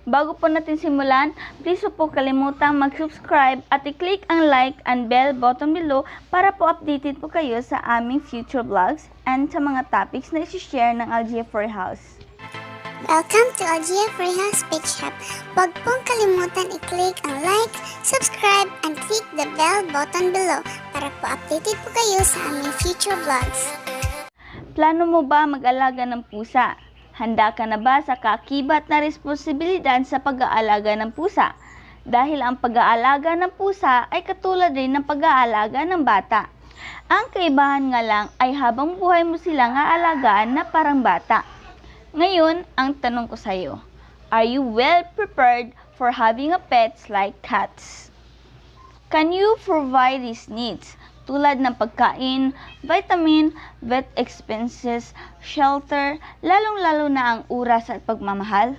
Bago po natin simulan, please po kalimutang mag-subscribe at i-click ang like and bell button below para po updated po kayo sa aming future vlogs and sa mga topics na isi-share ng Algia Free House. Welcome to Algia Free House Page Hub. Huwag pong kalimutan i-click ang like, subscribe, and click the bell button below para po updated po kayo sa aming future vlogs. Plano mo ba mag-alaga ng pusa? Handa ka na ba sa kaakibat na responsibilidad sa pag-aalaga ng pusa? Dahil ang pag-aalaga ng pusa ay katulad rin ng pag-aalaga ng bata. Ang kaibahan nga lang ay habang buhay mo silang aalagaan na parang bata. Ngayon, ang tanong ko sa iyo, are you well prepared for having a pets like cats? Can you provide these needs? Tulad ng pagkain, vitamin, vet expenses, shelter, lalong-lalo na ang oras at pagmamahal?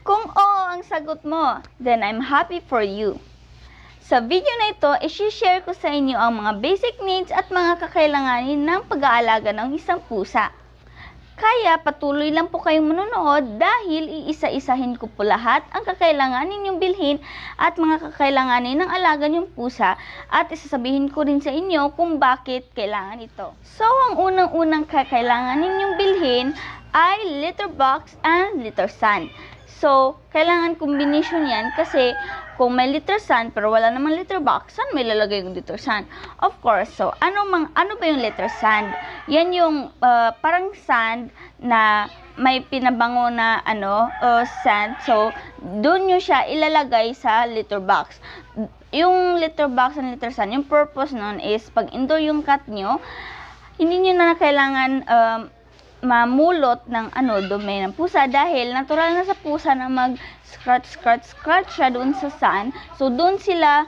Kung oo ang sagot mo, then I'm happy for you. Sa video na ito, i-share ko sa inyo ang mga basic needs at mga kakailanganin ng pag-aalaga ng isang pusa. Kaya patuloy lang po kayong manonood dahil iisa-isahin ko po lahat ang kakailanganin ninyong bilhin at mga kakailanganin ng alaga niyong pusa at isasabihin ko rin sa inyo kung bakit kailangan ito. So, ang unang-unang kakailangan ninyong bilhin ay litter box and litter sand. So, kailangan combination yan kasi kung may litter sand pero wala namang litter box, saan may lalagay yung litter sand? Of course, so ano ba yung litter sand? Yan yung parang sand na may pinabango na sand. So, doon nyo siya ilalagay sa litter box. Yung litter box and litter sand, yung purpose nun is pag indoor yung cat nyo, hindi nyo na kailangan mamulot ng dumi ng pusa dahil natural na sa pusa na mag-scratch siya doon sa sand. So, doon sila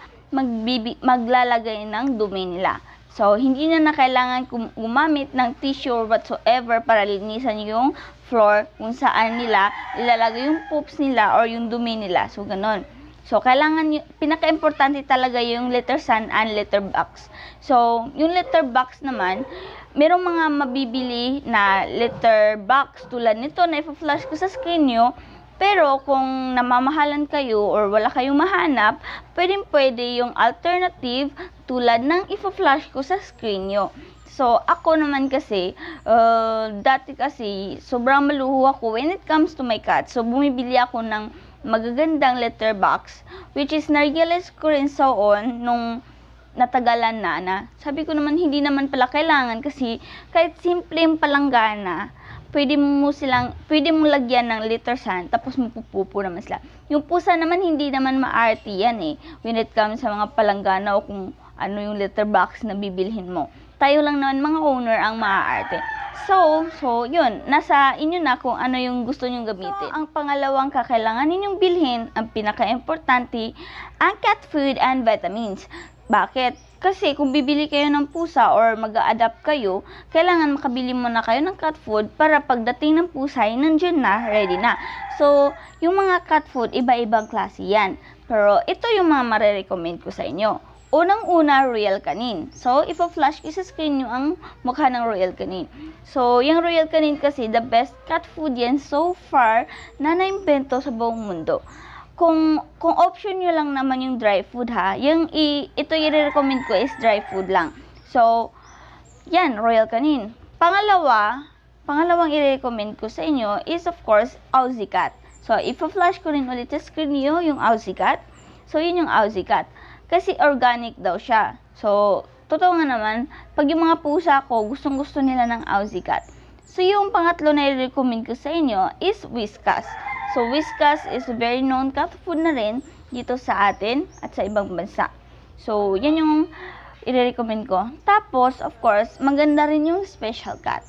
maglalagay ng dumi nila. So, hindi na kailangan gumamit ng tissue or whatsoever para linisan yung floor kung saan nila ilalagay yung poops nila or yung dumi nila. So, ganon. So, pinaka-importante talaga yung litter sand and litter box. So, yung litter box naman, merong mga mabibili na litter box tulad nito na ipa-flash ko sa screen nyo. Pero kung namamahalan kayo or wala kayong mahanap, pwede yung alternative tulad ng ipa-flash ko sa screen nyo. So, ako naman kasi, dati kasi, sobrang maluho ako when it comes to my cat. So, bumibili ako ng magagandang litter box, which is na-realize ko rin nung natagalan na sabi ko naman hindi naman pala kailangan kasi kahit simpleng palanggana, pwede mo lagyan ng litter sand tapos mapupupo naman sila. Yung pusa naman hindi naman maarte yan when it comes sa mga palanggana o kung ano yung litter box na bibilhin mo. Tayo lang naman mga owner ang maaarte. So, yun, nasa inyo na kung ano yung gusto nyong gamitin. So, ang pangalawang kakailangan ninyong bilhin, ang pinaka-importante, ang cat food and vitamins. Bakit? Kasi kung bibili kayo ng pusa or mag-a-adapt kayo, kailangan makabili muna kayo ng cat food para pagdating ng pusa ay nandiyan na, ready na. So, yung mga cat food, iba-ibang klase yan. Pero ito yung mga marirecommend ko sa inyo. Unang-una, Royal Canin. So, ipa-flash ko sa screen nyo ang mukha ng Royal Canin. So, yung Royal Canin kasi, the best cat food yan so far na naimbento sa buong mundo. Kung option nyo lang naman yung dry food ito i-recommend ko is dry food lang. So, yan, Royal Canin. Pangalawang i-recommend ko sa inyo is of course, Aussie Cat. So, ipa-flash ko rin ulit sa screen nyo yung Aussie Cat. So, yun yung Aussie Cat. Kasi organic daw siya. So, totoo nga naman, pag yung mga pusa ko, gustong-gusto nila ng Aussie Cat. So, yung pangatlo na i-recommend ko sa inyo is Whiskas. So, Whiskas is a very known cat food na rin dito sa atin at sa ibang bansa. So, yan yung i-recommend ko. Tapos, of course, maganda rin yung special cat.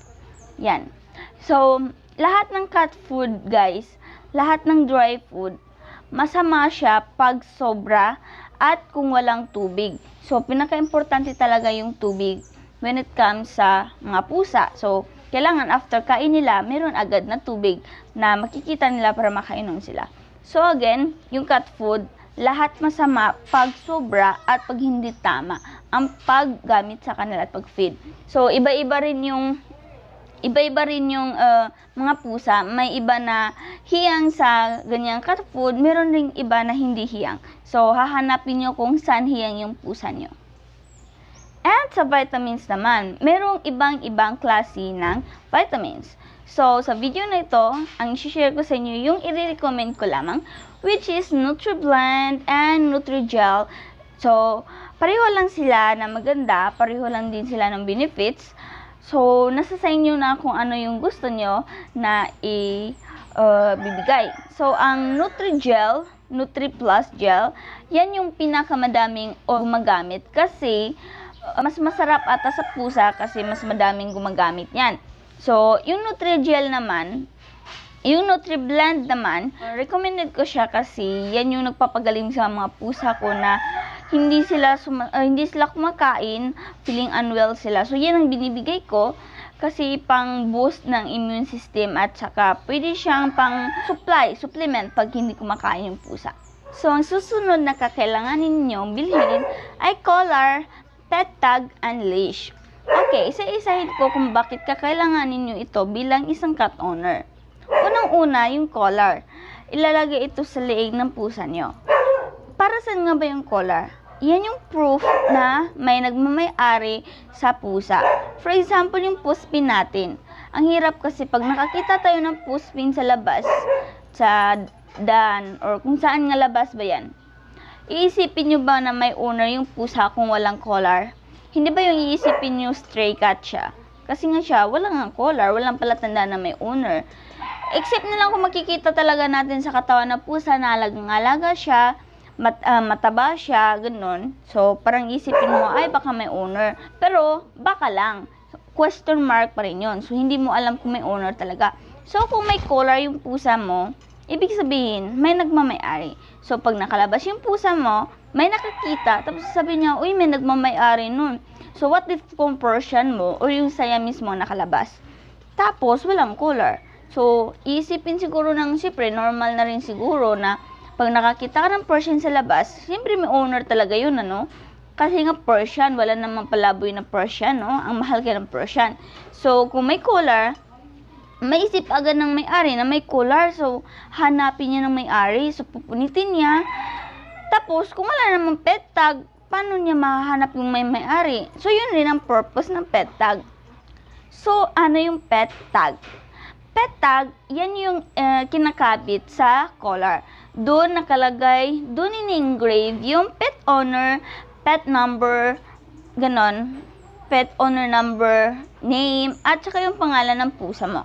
Yan. So, lahat ng cat food, guys, lahat ng dry food, masama siya pag sobra at kung walang tubig. So, pinaka-importante talaga yung tubig when it comes sa mga pusa. So, kailangan after kain nila, meron agad na tubig na makikita nila para makainom sila. So, again, yung cat food, lahat masama pag sobra at pag hindi tama ang paggamit sa kanila at pag-feed. So, iba-iba rin yung Iba-iba rin yung mga pusa. May iba na hiyang sa ganyang cat food, meron ring iba na hindi hiyang. So, hahanapin nyo kung saan hiyang yung pusa nyo. At sa vitamins naman, merong ibang-ibang klase ng vitamins. So, sa video na ito, ang i-share ko sa inyo yung i-recommend ko lamang, which is NutriBlend and NutriGel. So, pareho lang sila na maganda, pareho lang din sila ng benefits. So, nasa sa inyo na kung ano yung gusto nyo na bibigay. So, ang NutriGel, NutriPlus Gel, yan yung pinakamadaming gumagamit kasi mas masarap ata sa pusa kasi mas madaming gumagamit yan. So, yung NutriGel naman, yung NutriBlend naman, recommended ko siya kasi yan yung nagpapagaling sa mga pusa ko na hindi sila kumakain, feeling unwell sila. So, yan ang binibigay ko kasi pang boost ng immune system at saka pwede siyang pang supplement pag hindi kumakain yung pusa. So, ang susunod na kakailanganin ninyong bilhin ay collar, pet tag, and leash. Okay, isa-isahin ko kung bakit kakailanganin nyo ito bilang isang cat owner. Unang-una, yung collar. Ilalagay ito sa leeg ng pusa nyo. Para saan nga ba yung collar? Yan yung proof na may nagmamay-ari sa pusa. For example, yung puspin natin. Ang hirap kasi pag nakakita tayo ng puspin sa labas, sa daan, or kung saan nga labas ba yan, iisipin nyo ba na may owner yung pusa kung walang collar? Hindi ba yung iisipin nyo stray cat siya? Kasi nga siya, walang collar, walang palatanda na may owner. Except na lang kung makikita talaga natin sa katawan na pusa na alagang-alaga siya, mataba siya, ganun. So, parang isipin mo, ay baka may owner. Pero, baka lang. Question mark pa rin yun. So, hindi mo alam kung may owner talaga. So, kung may collar yung pusa mo, ibig sabihin, may nagmamay-ari. So, pag nakalabas yung pusa mo, may nakakita, tapos sabihin niya, uy, may nagmamay-ari nun. So, what if kung Persian mo, or yung Siamese mo nakalabas? Tapos, walang collar. So, isipin siguro ng, siyempre, normal na rin siguro na pag nakakita ka ng Persian sa labas, siyempre may owner talaga yun, ano? Kasi nga Persian, wala namang palaboy na Persian, no? Ang mahal kaya ng Persian. So, kung may collar, maisip agad ng may-ari na may collar. So, hanapin niya ng may-ari. So, pupunitin niya. Tapos, kung wala namang pet tag, paano niya mahanap yung may-ari? So, yun rin ang purpose ng pet tag. So, ano yung pet tag? Pet tag, yan yung kinakabit sa collar. Doon nakalagay, doon in-engrave yung pet owner, pet number, ganon, pet owner number, name, at saka yung pangalan ng pusa mo.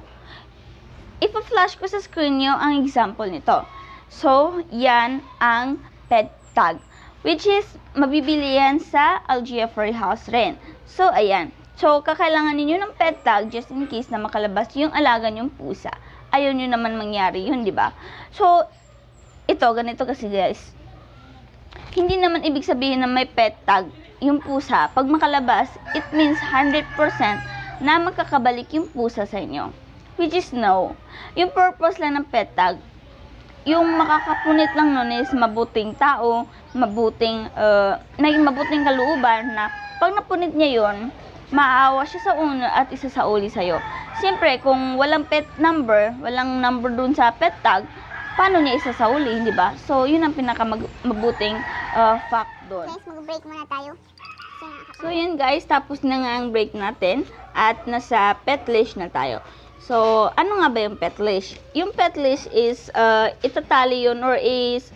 Ipa-flash ko sa screen nyo ang example nito. So, yan ang pet tag, which is mabibili yan sa Algier House rin. So, ayan. So, kakailangan ninyo ng pet tag just in case na makalabas yung alaga nyong pusa. Ayaw nyo naman mangyari yun, di ba? So, ito, ganito kasi guys. Hindi naman ibig sabihin na may pet tag yung pusa. Pag makalabas, it means 100% na magkakabalik yung pusa sa inyo. Which is no. Yung purpose lang ng pet tag, yung makakapunit lang nun is mabuting tao, may mabuting kalooban na pag napunit niya yun, maawa siya sa owner at isasauli sa'yo. Siyempre, kung walang pet number, walang number dun sa pet tag, paano niya isasauli, di ba? So, yun ang pinakamabuting fact dun. Guys, mag-break muna tayo. So, yun guys, tapos na nga ang break natin at nasa pet leash na tayo. So, ano nga ba yung pet leash? Yung pet leash is, itatali yun or is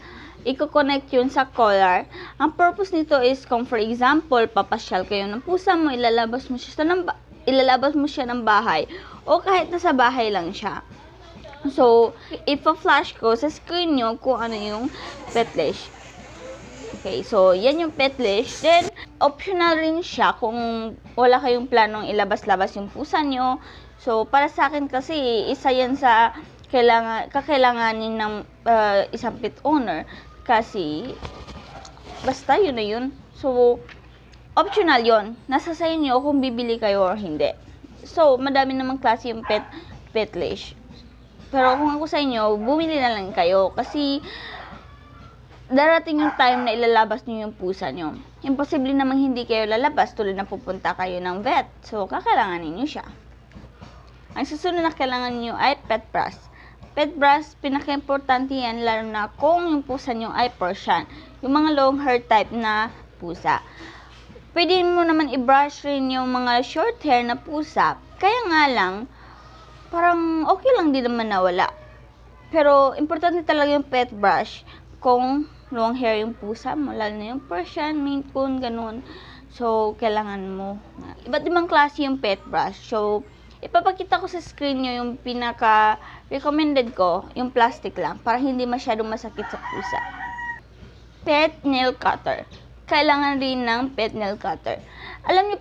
i-connect yun sa collar. Ang purpose nito is kung for example, papasyal kayo ng pusa mo, ilalabas mo siya ng bahay o kahit nasa bahay lang siya. So, ipa-flash ko sa screen nyo kung ano yung pet leash. Okay, so yan yung pet leash. Then, optional rin siya kung wala kayong planong ilabas-labas yung pusa nyo. So, para sa akin kasi, isa yan sa kakailanganin ng isang pet owner. Kasi, basta yun na yun. So, optional yun. Nasa sa inyo kung bibili kayo or hindi. So, madami namang klase yung pet leash. Pero kung ako sa inyo, bumili na lang kayo. Kasi, darating yung time na ilalabas nyo yung pusa nyo. Imposible namang hindi kayo lalabas tulad na pupunta kayo ng vet. So, kakailanganin nyo siya. Ang susunod na kailangan nyo ay pet brush. Pet brush, pinaka-importante yan, lalo na kung yung pusa nyo ay Persian. Yung mga long hair type na pusa. Pwede mo naman i-brush rin yung mga short hair na pusa. Kaya nga lang, parang okay lang din naman nawala. Pero, importante talaga yung pet brush kung long hair yung pusa mo, lalo na yung Persian, Maine Coon, ganun. So, kailangan mo. Iba't ibang klase yung pet brush. So, ipapakita ko sa screen nyo yung pinaka-recommended ko, yung plastic lang, para hindi masyadong masakit sa pusa. Pet nail cutter. Kailangan rin ng pet nail cutter. Alam niyo,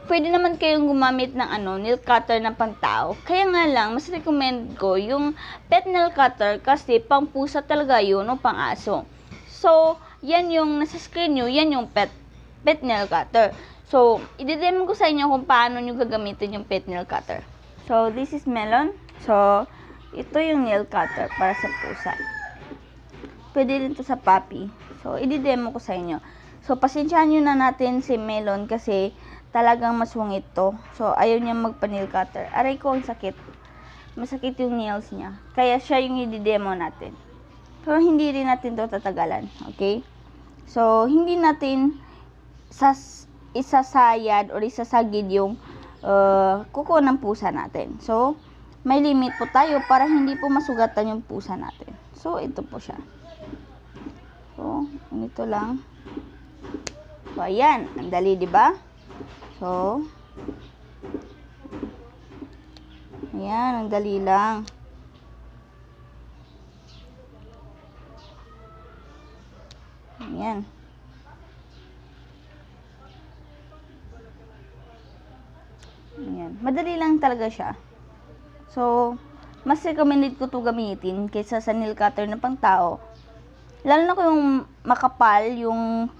pwede naman kayong gumamit ng nail cutter na pangtao. Kaya nga lang, mas recommend ko yung pet nail cutter kasi pang pusa talaga yun o pang aso. So, yan yung nasa screen nyo, yan yung pet nail cutter. So, i-demo ko sa inyo kung paano nyo gagamitin yung pet nail cutter. So, this is melon. So, ito yung nail cutter para sa pusa. Pwede rin to sa puppy. So, i-demo ko sa inyo. So, pasensyahan nyo na natin si melon kasi talagang masungit to. So, ayaw niya magpa-nail cutter. Aray ko, ang sakit. Masakit yung nails niya. Kaya siya yung i-demo natin. Pero hindi rin natin to tatagalan. Okay? So, hindi natin isasayad o isasagid yung kuko ng pusa natin. So, may limit po tayo para hindi po masugatan yung pusa natin. So, ito po siya. So, ganito lang. So, ayan. Ang dali, diba? So, ayan. Ang dali lang. Ayan. Ayan. Madali lang talaga siya. So, mas recommended ko to gamitin kaysa sa nail cutter na pang tao. Lalo na kung makapal yung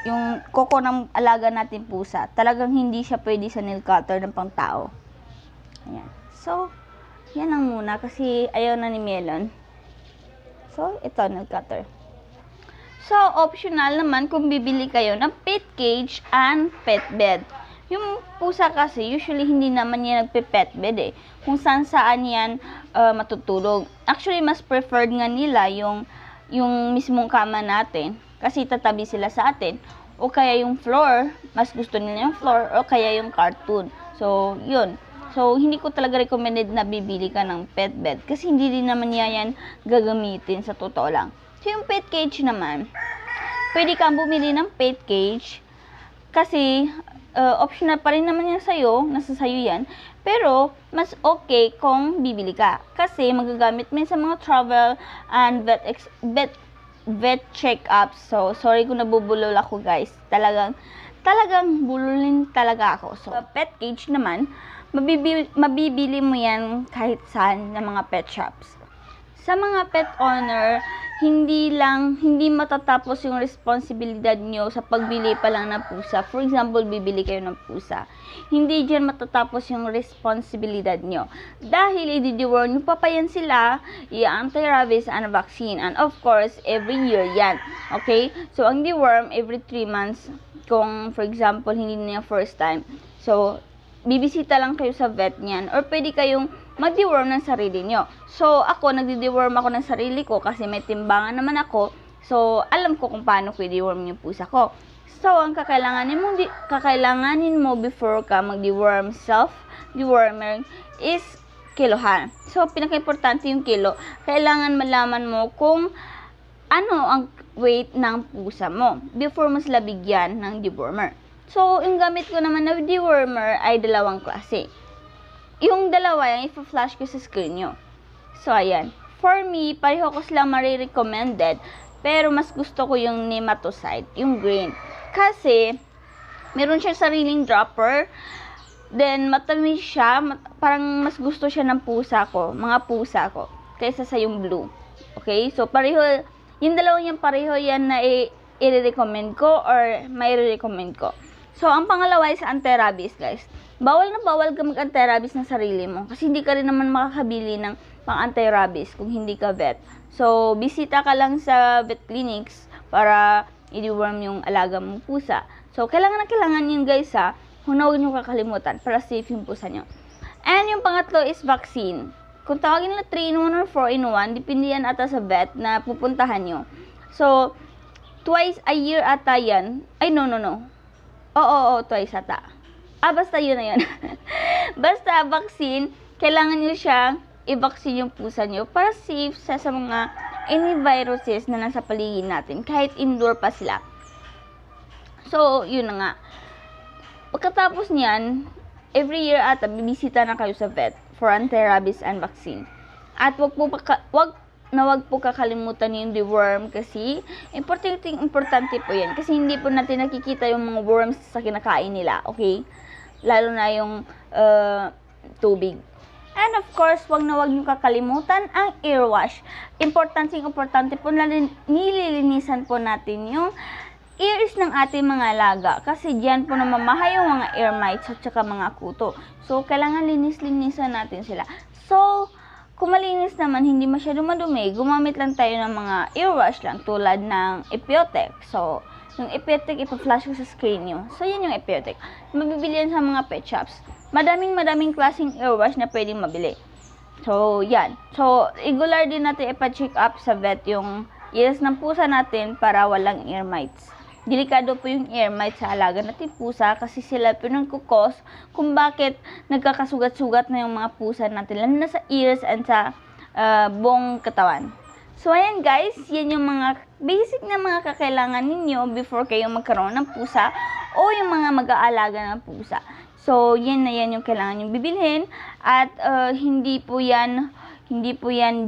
yung kuko ng alaga natin pusa. Talagang hindi siya pwede sa nail cutter ng pang tao. Ayan. So, yan lang muna kasi ayaw na ni Melon. So, ito nail cutter. So, optional naman kung bibili kayo ng pet cage and pet bed. Yung pusa kasi, usually hindi naman yan nagpe-pet bed eh. Kung saan yan matutulog. Actually, mas preferred nga nila yung mismong kama natin. Kasi tatabi sila sa atin. O kaya yung floor, mas gusto nila yung floor. O kaya yung cartoon. So, yun. So, hindi ko talaga recommended na bibili ka ng pet bed. Kasi hindi din naman yan gagamitin sa totoo lang. So, yung pet cage naman, pwede kang bumili ng pet cage. Kasi, optional pa rin naman yan sa'yo, nasa sa'yo yan, pero mas okay kung bibili ka. Kasi magagamit mo sa mga travel and vet check-ups. So, sorry kung nabubulol ako guys. Talagang bululin talaga ako. So, pet cage naman, mabibili mo yan kahit saan ng mga pet shops. Sa mga pet owner, hindi matatapos yung responsibilidad nyo sa pagbili pa lang ng pusa. For example, bibili kayo ng pusa. Hindi dyan matatapos yung responsibilidad nyo. Dahil i-deworm nyo pa yan sila, i-anti-rabies and vaccine. And of course, every year yan. Okay? So, ang deworm, every 3 months, kung for example, hindi na yung first time. So, bibisita lang kayo sa vet niyan. Or pwede kayong mag-deworm ng sarili nyo. So, ako, nagdi-deworm ako ng sarili ko kasi may timbangan naman ako. So, alam ko kung paano ko i-deworm yung pusa ko. So, ang kakailanganin mo before ka mag-deworm self-dewormer is kilohan. So, pinaka-importante yung kilo. Kailangan malaman mo kung ano ang weight ng pusa mo before mo sila bigyan ng dewormer. So, yung gamit ko naman na dewormer ay dalawang klase. Yung dalawa, yung ipa-flash ko sa screen nyo. So, ayan. For me, pareho ko sila marirecommended. Pero, mas gusto ko yung nematocide, yung green. Kasi, meron siya sariling dropper. Then, matamis siya. Parang mas gusto siya ng mga pusa ko. Kaysa sa yung blue. Okay? So, pareho, yung dalawang yung pareho yan na i-recommend ko or may recommend ko. So, ang pangalawa is anti-rabies, guys. Bawal na bawal ka mag-anti-rabies ng sarili mo. Kasi hindi ka rin naman makakabili ng pang-anti-rabies kung hindi ka vet. So, bisita ka lang sa vet clinics para i-deworm yung alaga mong pusa. So, kailangan yun, guys, ha. Huwag nyo kakalimutan para safe yung pusa nyo. And yung pangatlo is vaccine. Kung tawagin nila 3-in-1 or 4-in-1, depende yan ata sa vet na pupuntahan nyo. So, twice a year ata yan. Ay, no. Oo, twice ata. Basta yun na yun. Basta, vaccine, kailangan nyo siya i-vaccine yung pusa nyo para safe sa mga any viruses na nasa paligid natin, kahit indoor pa sila. So, yun na nga. Pagkatapos niyan, every year ata, bibisita na kayo sa vet for anti-rabies and vaccine. At wag po kakalimutan yung deworm kasi importante po yan. Kasi hindi po natin nakikita yung mga worms sa kinakain nila, okay? Lalo na yung tubig. And of course, wag nyo kakalimutan ang ear wash. Importante po na nililinisan po natin yung ears ng ating mga alaga. Kasi diyan po namamahay yung mga ear mites at saka mga kuto. So, kailangan linis-linisan natin sila. So, kung malinis naman, hindi masyado madumi, gumamit lang tayo ng mga ear wash lang tulad ng Epiotek. So, yung Epiotek, ipa-flash ko sa screen nyo. So, yun yung Epiotek. Mabibili yan sa mga pet shops. Madaming klaseng ear wash na pwedeng mabili. So, yan. So, regular din natin ipa-check up sa vet yung ears ng pusa natin para walang ear mites. Delikado po yung ear mites sa alaga natin pusa kasi sila po nagkukos kung bakit nagkakasugat-sugat na yung mga pusa natin, lalo na sa ears and sa buong katawan. So, ayan guys, yan yung mga basic na mga kakailangan ninyo before kayo magkaroon ng pusa o yung mga mag-aalaga ng pusa. So, yan na yan yung kailangan nyo bibilhin at hindi po yan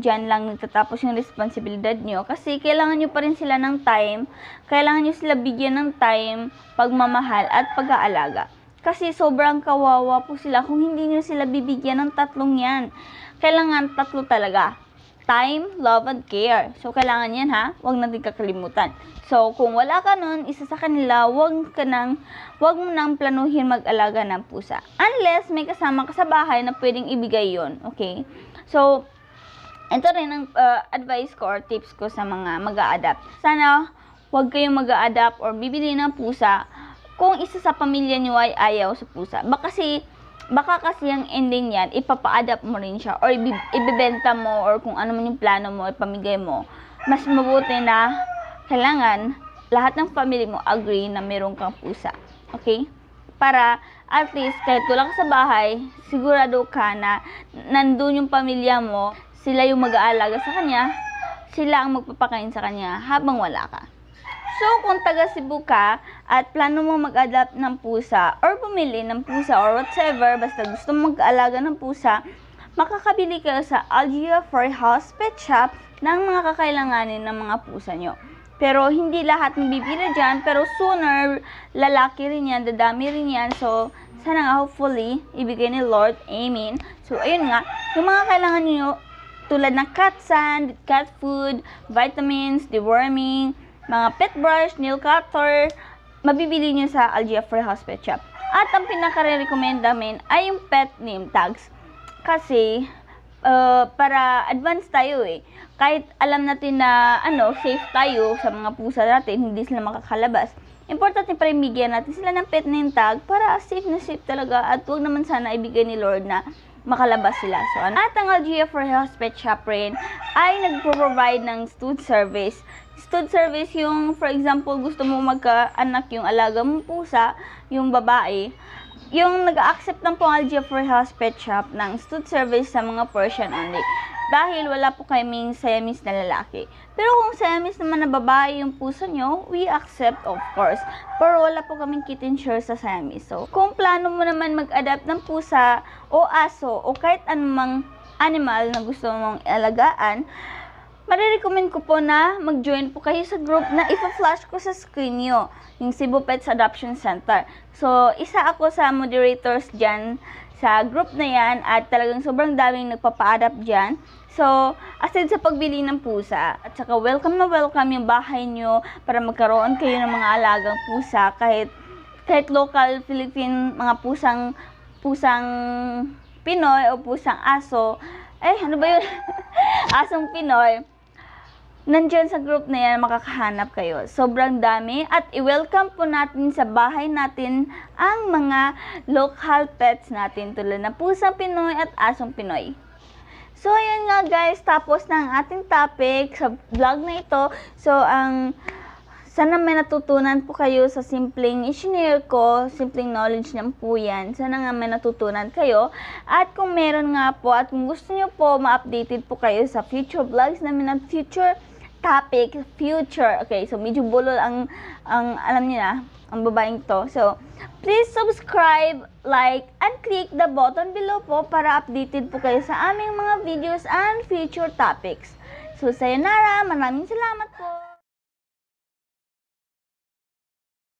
dyan lang nagtatapos yung responsibilidad nyo kasi kailangan nyo pa rin sila ng time, kailangan nyo sila bigyan ng time, pagmamahal at pag-aalaga. Kasi sobrang kawawa po sila kung hindi nyo sila bibigyan ng tatlong yan. Kailangan tatlo talaga. Time, love, and care. So, kailangan yan ha. Huwag natin kakalimutan. So, kung wala ka nun, isa sa kanila, huwag mo nang planuhin mag-alaga ng pusa. Unless may kasama ka sa bahay na pwedeng ibigay yon, okay? So, ito rin ang advice ko or tips ko sa mga mag-a-adapt. Sana, huwag kayong mag-a-adapt or bibili ng pusa kung isa sa pamilya nyo ay ayaw sa pusa. Baka kasi ang ending yan, ipapa-adapt mo rin siya or ibibenta mo or kung ano man yung plano mo, ipamigay mo. Mas mabuti na kailangan lahat ng family mo agree na meron kang pusa. Okay? Para at least kahit wala ka sa bahay, sigurado ka na nandun yung pamilya mo, sila yung mag-aalaga sa kanya, sila ang magpapakain sa kanya habang wala ka. So, kung taga Cebu ka at plano mo mag-adapt ng pusa or pumili ng pusa or whatever, basta gusto mo mag-aalaga ng pusa, makakabili kayo sa Algia for House Pet Shop ng mga kakailanganin ng mga pusa nyo. Pero hindi lahat mabibili dyan, pero sooner, lalaki rin yan, dadami rin yan. So, sana nga hopefully, ibigay ni Lord. Amen. So, ayun nga, yung mga kailangan nyo, tulad ng cat sand, cat food, vitamins, deworming, mga pet brush, nail cutter, mabibili nyo sa Algia for House Pet Shop. At ang pinaka-recommend namin ay yung pet name tags. Kasi, para advance tayo eh. Kahit alam natin na safe tayo sa mga pusa natin, hindi sila makakalabas. Importante pa rin bigyan natin sila ng pet name tag para safe na safe talaga at huwag naman sana ibigay ni Lord na makalabas sila. So, at ang Algia for House Pet Shop rin ay nagpo-provide ng stud service. Stud service yung, for example, gusto mo magka-anak yung alaga mong pusa, yung babae, yung nag-accept ng pong Algia for House Pet Shop ng stud service sa mga Persian only. Dahil wala po kaming Siamese na lalaki. Pero kung Siamese naman na babae yung pusa nyo, we accept of course. Pero wala po kaming kitten share sa Siamese. So, kung plano mo naman mag-adapt ng pusa o aso o kahit anumang animal na gusto mong alagaan, marirecommend ko po na mag-join po kayo sa group na ipa-flash ko sa screen nyo, yung Cebu Pets Adoption Center. So, isa ako sa moderators dyan sa group na yan at talagang sobrang daming nagpapa-adapt dyan. So, aside sa pagbili ng pusa, at saka welcome na welcome yung bahay nyo para magkaroon kayo ng mga alagang pusa, kahit local Philippine, mga pusang Pinoy o pusang aso, ano ba yun? Asong Pinoy. nandyan sa group na yan, makakahanap kayo. Sobrang dami at i-welcome po natin sa bahay natin ang mga local pets natin tulad ng pusang Pinoy at asong Pinoy. So, ayan nga guys, tapos na ang ating topic sa vlog na ito. So, sana may natutunan po kayo sa simpleng i-share ko, simpleng knowledge niyan po yan. Sana nga may natutunan kayo. At kung meron nga po at kung gusto niyo po ma-updated po kayo sa future vlogs namin at future topic, future. Okay, so medyo bulol ang alam niyo na, ang babaeng to. So, please subscribe, like, and click the button below po para updated po kayo sa aming mga videos and future topics. So, sayonara, maraming salamat po.